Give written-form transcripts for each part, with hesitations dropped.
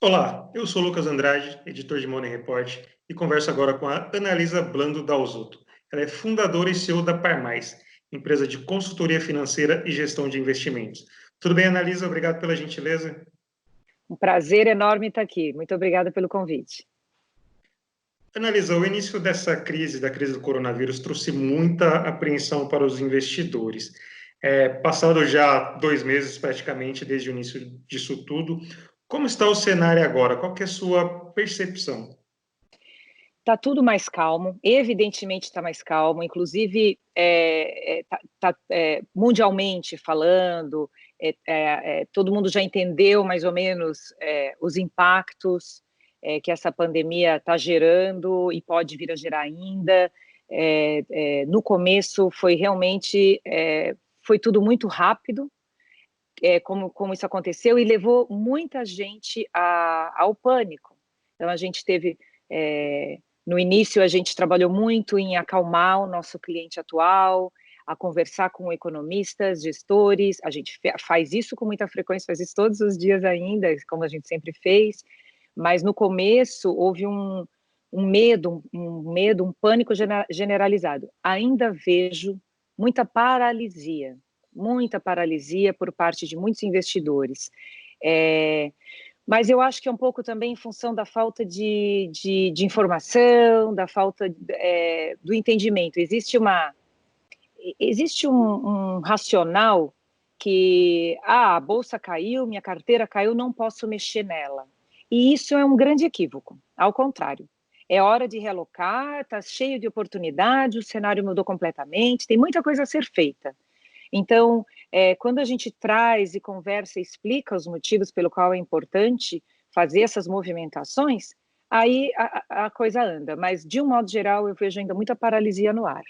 Olá, eu sou Lucas Andrade, editor de Money Report, e converso agora com a Analisa Blando Dalzotto. Ela é fundadora e CEO da Parmais, empresa de consultoria financeira e gestão de investimentos. Tudo bem, Analisa? Obrigado pela gentileza. Um prazer enorme estar aqui. Muito obrigada pelo convite. Analisa, o início dessa crise, da crise do coronavírus, trouxe muita apreensão para os investidores. Passado já 2 meses, praticamente, desde o início disso tudo, como está o cenário agora? Qual que é a sua percepção? Está tudo mais calmo, evidentemente está mais calmo, inclusive mundialmente falando, todo mundo já entendeu mais ou menos os impactos que essa pandemia está gerando e pode vir a gerar ainda. No começo foi realmente, foi tudo muito rápido, como isso aconteceu, e levou muita gente ao pânico. Então a gente teve... No início, a gente trabalhou muito em acalmar o nosso cliente atual, a conversar com economistas, gestores. A gente faz isso com muita frequência, faz isso todos os dias ainda, como a gente sempre fez. Mas no começo houve um medo, um pânico generalizado. Ainda vejo muita paralisia por parte de muitos investidores. Mas eu acho que é um pouco também em função da falta de informação, da falta do entendimento. Existe um racional que a bolsa caiu, minha carteira caiu, não posso mexer nela. E isso é um grande equívoco, ao contrário. É hora de realocar, está cheio de oportunidade, o cenário mudou completamente, tem muita coisa a ser feita. Então, quando a gente traz e conversa e explica os motivos pelo qual é importante fazer essas movimentações, aí a coisa anda. Mas, de um modo geral, eu vejo ainda muita paralisia no ar.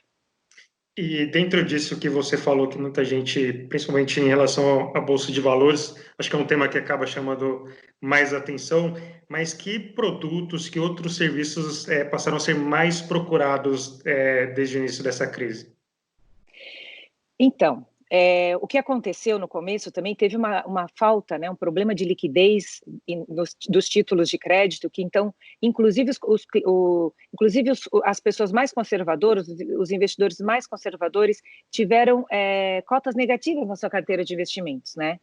E dentro disso que você falou, que muita gente, principalmente em relação à Bolsa de Valores, acho que é um tema que acaba chamando mais atenção, mas que produtos, que outros serviços passaram a ser mais procurados desde o início dessa crise? Então, o que aconteceu no começo também teve uma falta, né, um problema de liquidez dos títulos de crédito, que então, inclusive, as pessoas mais conservadoras, os investidores mais conservadores, tiveram cotas negativas na sua carteira de investimentos, né?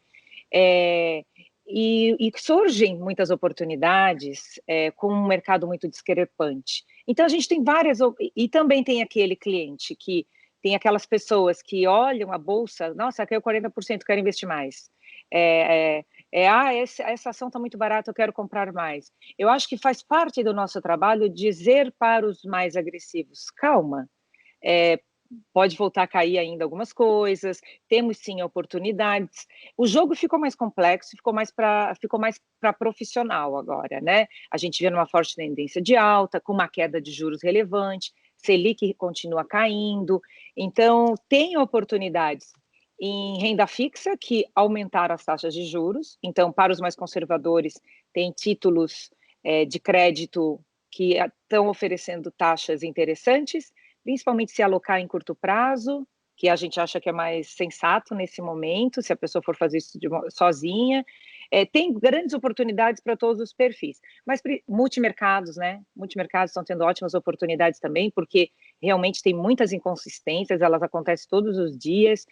E surgem muitas oportunidades com um mercado muito discrepante. Então, a gente tem várias... E também tem aquele cliente que tem aquelas pessoas que olham a bolsa, nossa, caiu 40%, quero investir mais. Essa ação está muito barata, eu quero comprar mais. Eu acho que faz parte do nosso trabalho dizer para os mais agressivos, calma, pode voltar a cair ainda algumas coisas, temos sim oportunidades. O jogo ficou mais complexo, ficou mais para profissional agora, né? A gente vê uma forte tendência de alta, com uma queda de juros relevante, Selic continua caindo, então tem oportunidades em renda fixa que aumentaram as taxas de juros. Então, para os mais conservadores, tem títulos de crédito que estão oferecendo taxas interessantes, principalmente se alocar em curto prazo, que a gente acha que é mais sensato nesse momento, se a pessoa for fazer isso sozinha. Tem grandes oportunidades para todos os perfis, mas multimercados, né? Multimercados estão tendo ótimas oportunidades também, porque realmente tem muitas inconsistências, elas acontecem todos os dias,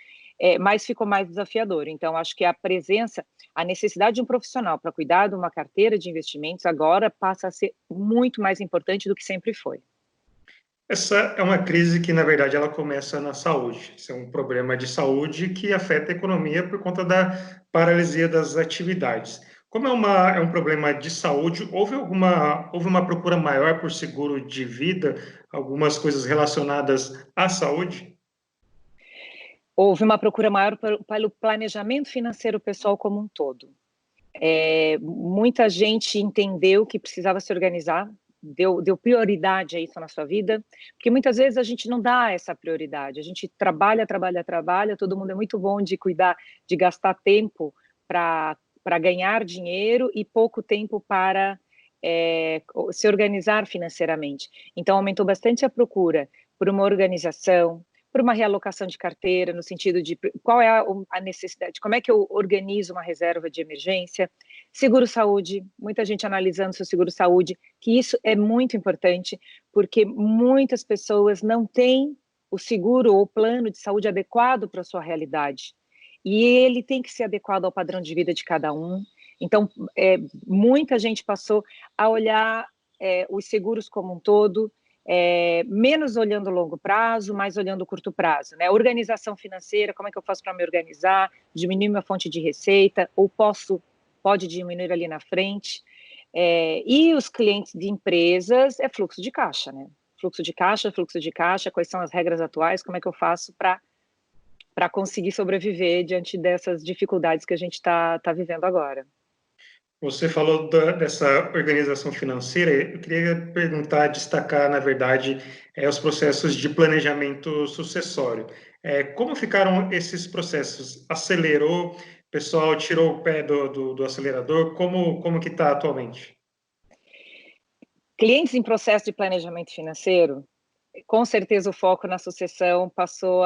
mas ficou mais desafiador. Então, acho que a necessidade de um profissional para cuidar de uma carteira de investimentos agora passa a ser muito mais importante do que sempre foi. Essa é uma crise que, na verdade, ela começa na saúde. Isso é um problema de saúde que afeta a economia por conta da paralisia das atividades. Como é um problema de saúde, houve uma procura maior por seguro de vida, algumas coisas relacionadas à saúde? Houve uma procura maior pelo planejamento financeiro pessoal como um todo. Muita gente entendeu que precisava se organizar, deu prioridade a isso na sua vida, porque muitas vezes a gente não dá essa prioridade, a gente trabalha, todo mundo é muito bom de cuidar, de gastar tempo para ganhar dinheiro e pouco tempo para se organizar financeiramente. Então, aumentou bastante a procura por uma organização, por uma realocação de carteira, no sentido de qual é a necessidade, como é que eu organizo uma reserva de emergência, Seguro-saúde, muita gente analisando seu seguro-saúde, que isso é muito importante, porque muitas pessoas não têm o seguro ou plano de saúde adequado para a sua realidade. E ele tem que ser adequado ao padrão de vida de cada um. Então, muita gente passou a olhar os seguros como um todo, menos olhando o longo prazo, mais olhando o curto prazo, né? Organização financeira, como é que eu faço para me organizar, diminuir minha fonte de receita, ou pode diminuir ali na frente. E os clientes de empresas é fluxo de caixa, né? Fluxo de caixa, quais são as regras atuais, como é que eu faço para conseguir sobreviver diante dessas dificuldades que a gente está vivendo agora. Você falou dessa organização financeira, eu queria perguntar, destacar, na verdade, os processos de planejamento sucessório. Como ficaram esses processos? Acelerou? O pessoal tirou o pé do acelerador? Como que está atualmente? Clientes em processo de planejamento financeiro, com certeza o foco na sucessão passou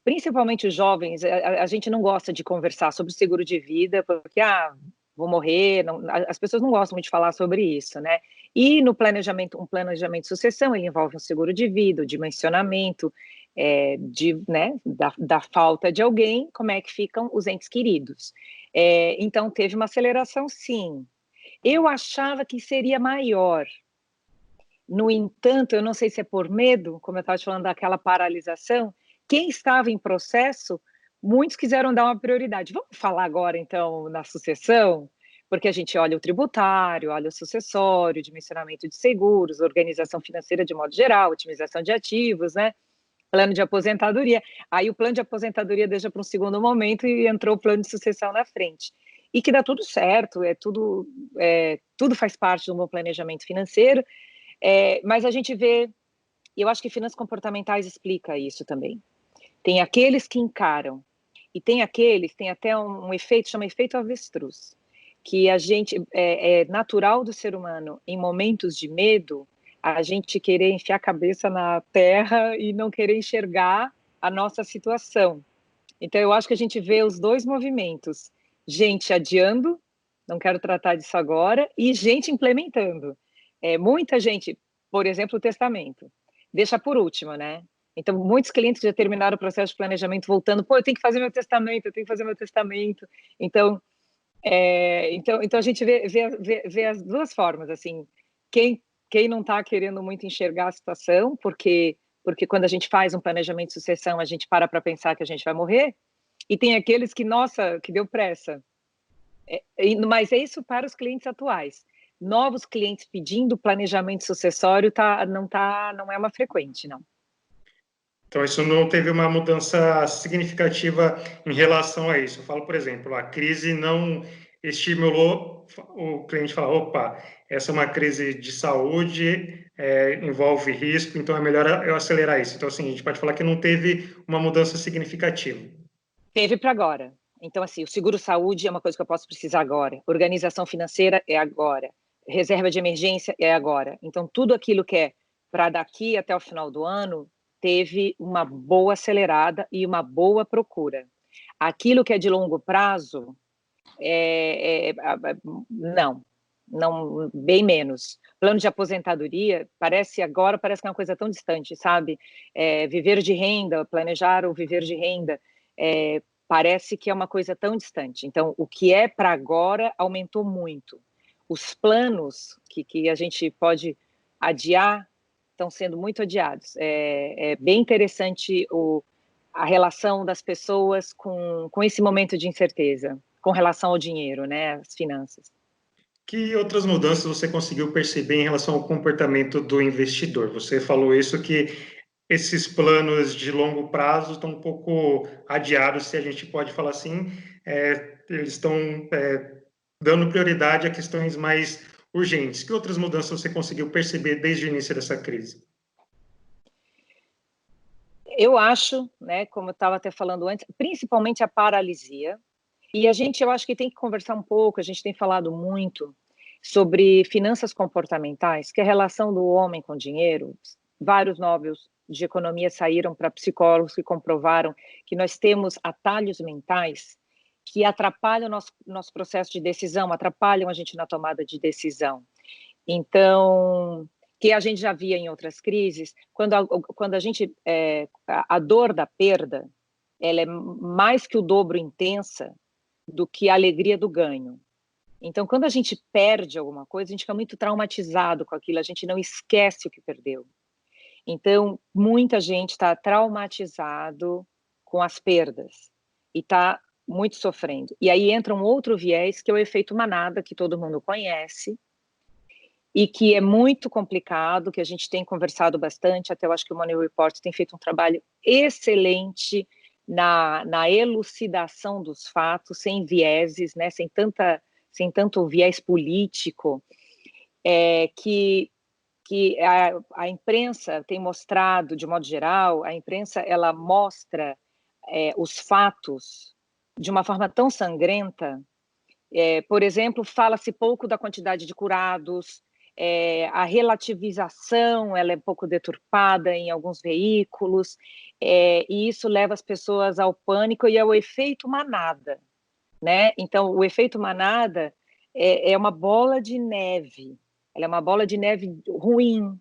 principalmente os jovens, a gente não gosta de conversar sobre seguro de vida, porque, vou morrer, não, as pessoas não gostam muito de falar sobre isso, né? E no planejamento, um planejamento de sucessão, ele envolve um seguro de vida, o dimensionamento, da falta de alguém, como é que ficam os entes queridos. Então, teve uma aceleração, sim. Eu achava que seria maior. No entanto, eu não sei se é por medo, como eu estava te falando daquela paralisação, quem estava em processo, muitos quiseram dar uma prioridade. Vamos falar agora, então, na sucessão? Porque a gente olha o tributário, olha o sucessório, dimensionamento de seguros, organização financeira de modo geral, otimização de ativos, né? Plano de aposentadoria. Aí o plano de aposentadoria deixa para um segundo momento e entrou o plano de sucessão na frente. E que dá tudo certo, tudo faz parte do meu planejamento financeiro, mas a gente vê, e eu acho que finanças comportamentais explica isso também. Tem aqueles que encaram, e tem aqueles, tem até um efeito, chama efeito avestruz, que a gente, é natural do ser humano, em momentos de medo, a gente querer enfiar a cabeça na terra e não querer enxergar a nossa situação. Então, eu acho que a gente vê os dois movimentos, gente adiando, não quero tratar disso agora, e gente implementando. Muita gente, por exemplo, o testamento, deixa por último, né? Então, muitos clientes já terminaram o processo de planejamento voltando, eu tenho que fazer meu testamento, eu tenho que fazer meu testamento. Então, então a gente vê as duas formas, assim, quem não está querendo muito enxergar a situação, porque quando a gente faz um planejamento de sucessão, a gente para pensar que a gente vai morrer, e tem aqueles que, nossa, que deu pressa. Mas é isso para os clientes atuais. Novos clientes pedindo planejamento sucessório não é uma frequente, não. Então, isso não teve uma mudança significativa em relação a isso. Eu falo, por exemplo, a crise não estimulou o cliente a falar, opa, essa é uma crise de saúde, envolve risco, então é melhor eu acelerar isso. Então, assim, a gente pode falar que não teve uma mudança significativa. Teve para agora. Então, assim, o seguro-saúde é uma coisa que eu posso precisar agora. Organização financeira é agora. Reserva de emergência é agora. Então, tudo aquilo que é para daqui até o final do ano teve uma boa acelerada e uma boa procura. Aquilo que é de longo prazo, não, bem menos. Plano de aposentadoria parece que é uma coisa tão distante, sabe? Viver de renda, planejar o viver de renda, parece que é uma coisa tão distante. Então, o que é para agora aumentou muito. Os planos que a gente pode adiar estão sendo muito adiados. É bem interessante a relação das pessoas com esse momento de incerteza, com relação ao dinheiro, né, as finanças. Que outras mudanças você conseguiu perceber em relação ao comportamento do investidor? Você falou isso, que esses planos de longo prazo estão um pouco adiados, se a gente pode falar assim, eles estão dando prioridade a questões mais urgentes. Que outras mudanças você conseguiu perceber desde o início dessa crise? Eu acho, né, como eu estava até falando antes, principalmente a paralisia, e eu acho que tem que conversar um pouco, a gente tem falado muito sobre finanças comportamentais, que é a relação do homem com o dinheiro. Vários Nobels de economia saíram para psicólogos que comprovaram que nós temos atalhos mentais que atrapalham o nosso processo de decisão, atrapalham a gente na tomada de decisão. Então, que a gente já via em outras crises, quando a gente, a dor da perda, ela é mais que o dobro intensa do que a alegria do ganho. Então, quando a gente perde alguma coisa, a gente fica muito traumatizado com aquilo, a gente não esquece o que perdeu. Então, muita gente está traumatizado com as perdas e está muito sofrendo. E aí entra um outro viés, que é o efeito manada, que todo mundo conhece, e que é muito complicado, que a gente tem conversado bastante, até eu acho que o Money Report tem feito um trabalho excelente na elucidação dos fatos, sem vieses, né, sem tanto viés político, que a imprensa tem mostrado, de modo geral, a imprensa ela mostra os fatos de uma forma tão sangrenta. Por exemplo, fala-se pouco da quantidade de curados, a relativização ela é um pouco deturpada em alguns veículos, e isso leva as pessoas ao pânico e ao efeito manada, né? Então, o efeito manada é uma bola de neve, ela é uma bola de neve ruim.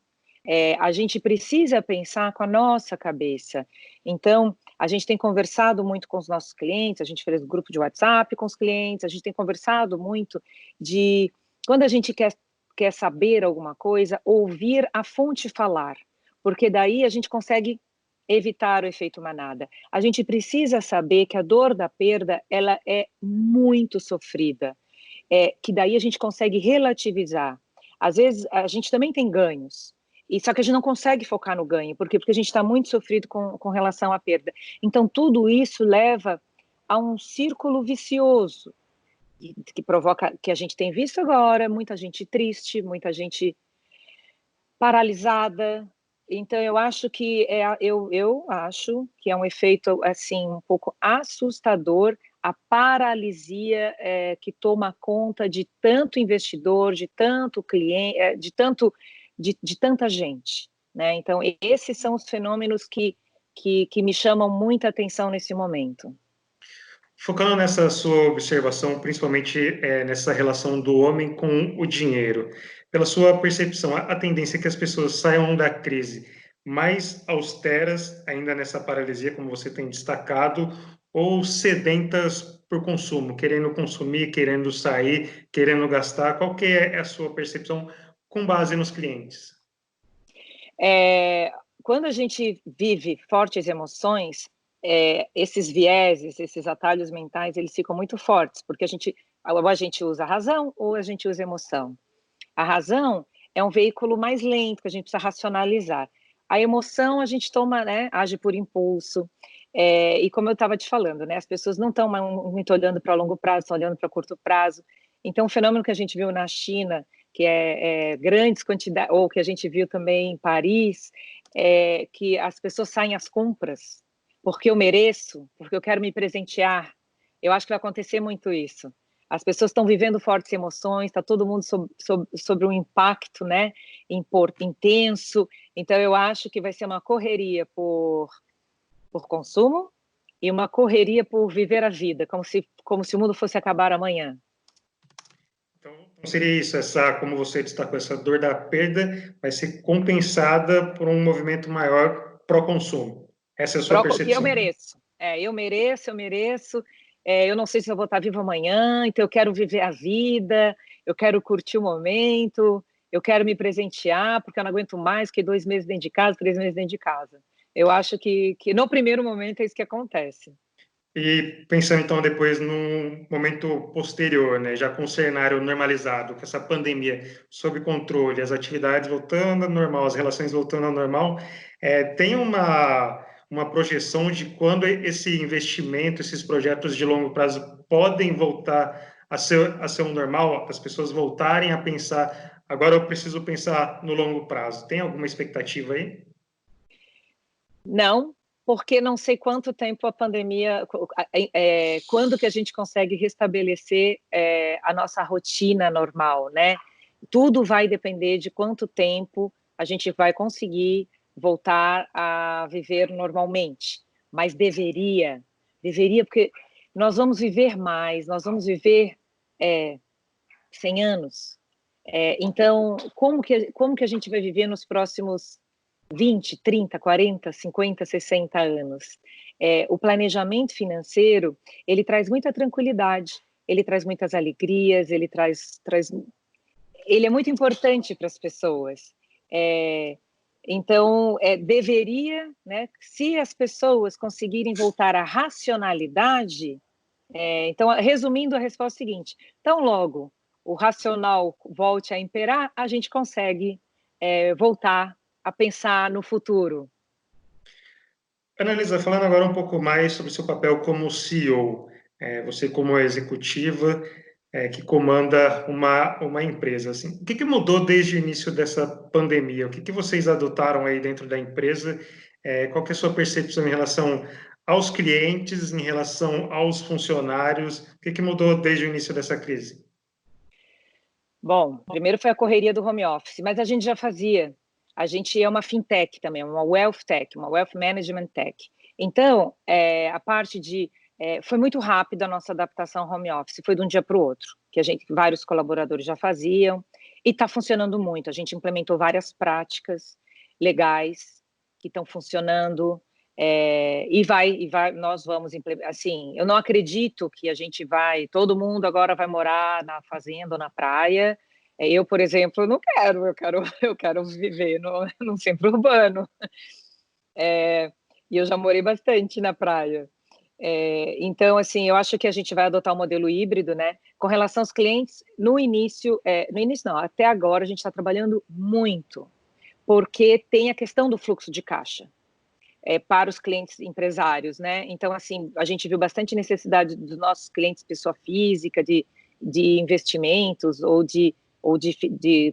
A gente precisa pensar com a nossa cabeça. Então, a gente tem conversado muito com os nossos clientes, a gente fez grupo de WhatsApp com os clientes, a gente tem conversado muito de, quando a gente quer saber alguma coisa, ouvir a fonte falar, porque daí a gente consegue evitar o efeito manada. A gente precisa saber que a dor da perda, ela é muito sofrida, que daí a gente consegue relativizar. Às vezes, a gente também tem ganhos, só que a gente não consegue focar no ganho. Por quê? Porque a gente está muito sofrido com relação à perda. Então, tudo isso leva a um círculo vicioso, que provoca, que a gente tem visto agora, muita gente triste, muita gente paralisada. Então, eu acho que eu acho que é um efeito assim um pouco assustador, a paralisia que toma conta de tanto investidor, de tanto cliente, de tanta gente, né? Então, esses são os fenômenos que me chamam muita atenção nesse momento. Focando nessa sua observação, principalmente nessa relação do homem com o dinheiro, pela sua percepção, a tendência é que as pessoas saiam da crise mais austeras, ainda nessa paralisia, como você tem destacado, ou sedentas por consumo, querendo consumir, querendo sair, querendo gastar? Qual que é a sua percepção com base nos clientes? Quando a gente vive fortes emoções, esses vieses, esses atalhos mentais, eles ficam muito fortes, porque ou a gente usa a razão ou a gente usa a emoção. A razão é um veículo mais lento, que a gente precisa racionalizar. A emoção a gente toma, né, age por impulso. E como eu estava te falando, né, as pessoas não estão muito olhando para longo prazo, estão olhando para curto prazo. Então, o fenômeno que a gente viu na China, que é grandes quantidades, ou que a gente viu também em Paris, que as pessoas saem às compras porque eu mereço, porque eu quero me presentear. Eu acho que vai acontecer muito isso. As pessoas estão vivendo fortes emoções, está todo mundo sobre um impacto, né, intenso. Então, eu acho que vai ser uma correria por consumo e uma correria por viver a vida, como se o mundo fosse acabar amanhã. Então, seria isso, como você destacou, essa dor da perda vai ser compensada por um movimento maior pró-consumo. Essa é a sua Que eu percepção? mereço. Eu mereço. Eu não sei se eu vou estar viva amanhã, então eu quero viver a vida, eu quero curtir o momento, eu quero me presentear, porque eu não aguento mais que 2 meses dentro de casa, 3 meses dentro de casa. Eu acho que no primeiro momento é isso que acontece. E pensando então depois num momento posterior, né, já com o cenário normalizado, com essa pandemia sob controle, as atividades voltando ao normal, as relações voltando ao normal, tem uma projeção de quando esse investimento, esses projetos de longo prazo podem voltar a ser um normal, as pessoas voltarem a pensar, agora eu preciso pensar no longo prazo. Tem alguma expectativa aí? Não, porque não sei quanto tempo a pandemia, quando que a gente consegue restabelecer a nossa rotina normal, né? Tudo vai depender de quanto tempo a gente vai conseguir voltar a viver normalmente. Mas deveria, porque nós vamos viver mais, nós vamos viver 100 anos. Então, como que a gente vai viver nos próximos 20, 30, 40, 50, 60 anos? O planejamento financeiro, ele traz muita tranquilidade, ele traz muitas alegrias, ele é muito importante para as pessoas. Então, deveria, né, se as pessoas conseguirem voltar à racionalidade, então, resumindo a resposta é a seguinte: tão logo o racional volte a imperar, a gente consegue voltar a pensar no futuro. Annalisa, falando agora um pouco mais sobre o seu papel como CEO, você como executiva que comanda uma empresa, assim, o que mudou desde o início dessa pandemia? O que vocês adotaram aí dentro da empresa? Qual que é a sua percepção em relação aos clientes, em relação aos funcionários? O que mudou desde o início dessa crise? Bom, primeiro foi a correria do home office, mas a gente já fazia. A gente é uma fintech também, uma wealth tech, uma wealth management tech. Então, a parte de... foi muito rápido a nossa adaptação ao home office, foi de um dia para o outro, que vários colaboradores já faziam, e está funcionando muito. A gente implementou várias práticas legais que estão funcionando, nós vamos implementar. Assim, eu não acredito que todo mundo agora vai morar na fazenda ou na praia. Eu, por exemplo, não quero, eu quero viver num centro urbano. E eu já morei bastante na praia. Então, assim, eu acho que a gente vai adotar um modelo híbrido, né? Com relação aos clientes, no início não, até agora a gente está trabalhando muito, porque tem a questão do fluxo de caixa. Para os clientes empresários, né? Então, assim, a gente viu bastante necessidade dos nossos clientes pessoa física, de investimentos ou de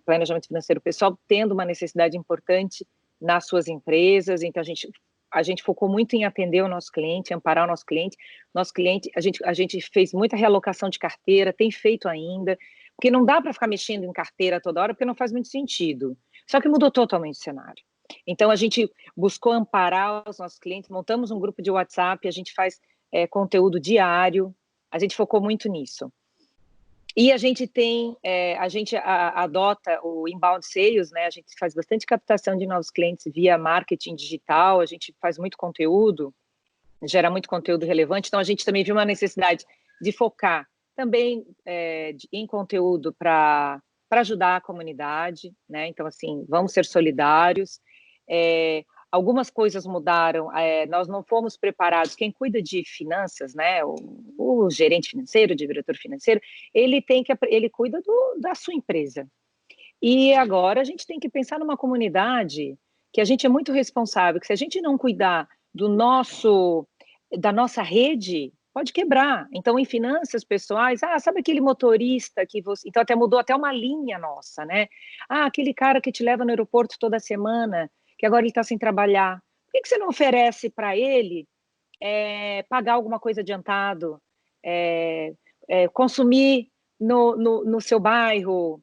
planejamento financeiro pessoal, tendo uma necessidade importante nas suas empresas. Então, a gente focou muito em atender o nosso cliente, amparar o nosso cliente. A gente fez muita realocação de carteira, tem feito ainda, porque não dá para ficar mexendo em carteira toda hora, porque não faz muito sentido. Só que mudou totalmente o cenário. Então, a gente buscou amparar os nossos clientes, montamos um grupo de WhatsApp, a gente faz conteúdo diário, a gente focou muito nisso. E a gente adota o inbound sales, né? A gente faz bastante captação de novos clientes via marketing digital, a gente faz muito conteúdo, gera muito conteúdo relevante, então a gente também viu uma necessidade de focar também em conteúdo para ajudar a comunidade, né? Então, assim, vamos ser solidários. Algumas coisas mudaram, nós não fomos preparados. Quem cuida de finanças, né, o gerente financeiro, o diretor financeiro, ele cuida da sua empresa. E agora a gente tem que pensar numa comunidade que a gente é muito responsável, que se a gente não cuidar da nossa rede, pode quebrar. Então, em finanças pessoais, sabe aquele motorista que você... Então, mudou até uma linha nossa, né? Aquele cara que te leva no aeroporto toda semana, que agora ele está sem trabalhar. Por que você não oferece para ele pagar alguma coisa adiantado, consumir no seu bairro,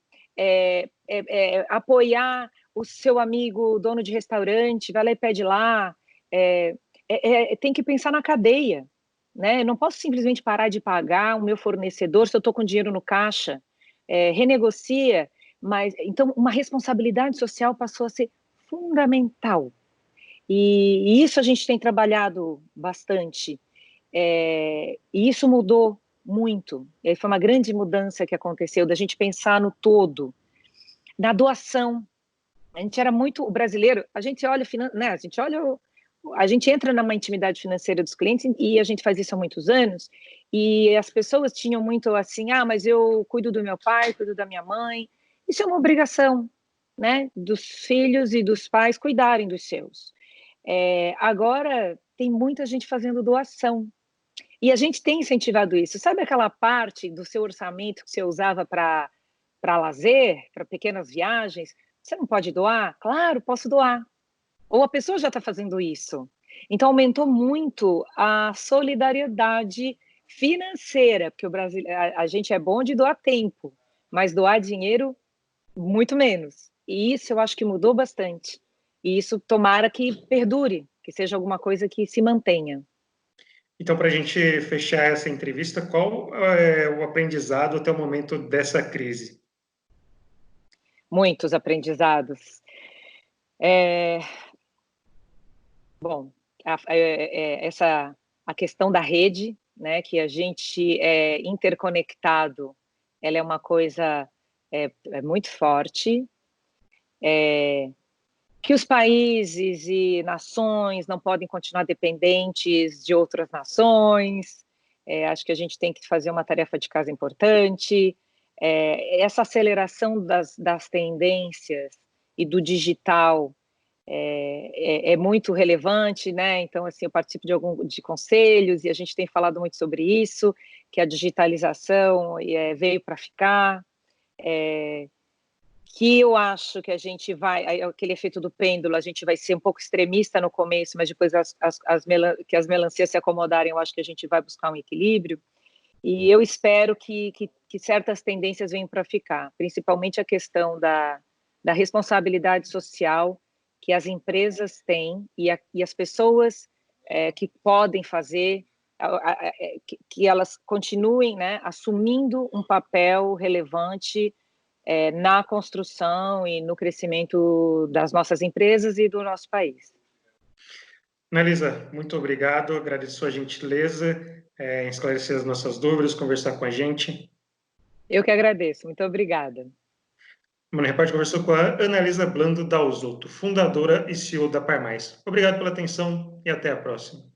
apoiar o seu amigo dono de restaurante, vai lá e pede lá. Tem que pensar na cadeia, né? Eu não posso simplesmente parar de pagar o meu fornecedor se eu estou com dinheiro no caixa. Renegocia, mas então uma responsabilidade social passou a ser fundamental. E isso a gente tem trabalhado bastante. E isso mudou muito. Foi uma grande mudança que aconteceu, da gente pensar no todo. Na doação. A gente era muito... O brasileiro, a gente olha... né, a gente entra numa intimidade financeira dos clientes e a gente faz isso há muitos anos, e as pessoas tinham muito assim, mas eu cuido do meu pai, cuido da minha mãe. Isso é uma obrigação, né, dos filhos e dos pais cuidarem dos seus. Agora tem muita gente fazendo doação e a gente tem incentivado isso. Sabe aquela parte do seu orçamento que você usava para lazer, para pequenas viagens? Você não pode doar? Claro, posso doar. Ou a pessoa já está fazendo isso. Então aumentou muito a solidariedade financeira, porque a gente é bom de doar tempo, mas doar dinheiro muito menos. E isso eu acho que mudou bastante. E isso tomara que perdure, que seja alguma coisa que se mantenha. Então, para a gente fechar essa entrevista, qual é o aprendizado até o momento dessa crise? Muitos aprendizados. Eh, bom, a questão da rede, né, que a gente é interconectado, ela é uma coisa, muito forte, que os países e nações não podem continuar dependentes de outras nações, acho que a gente tem que fazer uma tarefa de casa importante, essa aceleração das tendências e do digital é muito relevante, né? Então, assim, eu participo de conselhos e a gente tem falado muito sobre isso, que a digitalização veio para ficar, que eu acho que a gente vai, aquele efeito do pêndulo, a gente vai ser um pouco extremista no começo, mas depois que as melancias se acomodarem, eu acho que a gente vai buscar um equilíbrio. E eu espero que certas tendências venham para ficar, principalmente a questão da responsabilidade social que as empresas têm e as pessoas que podem fazer, que elas continuem, né, assumindo um papel relevante na construção e no crescimento das nossas empresas e do nosso país. Analisa, muito obrigado, agradeço a gentileza em esclarecer as nossas dúvidas, conversar com a gente. Eu que agradeço, muito obrigada. O Mano Repórter conversou com a Analisa Blando Dalzotto, fundadora e CEO da Par Mais. Obrigado pela atenção e até a próxima.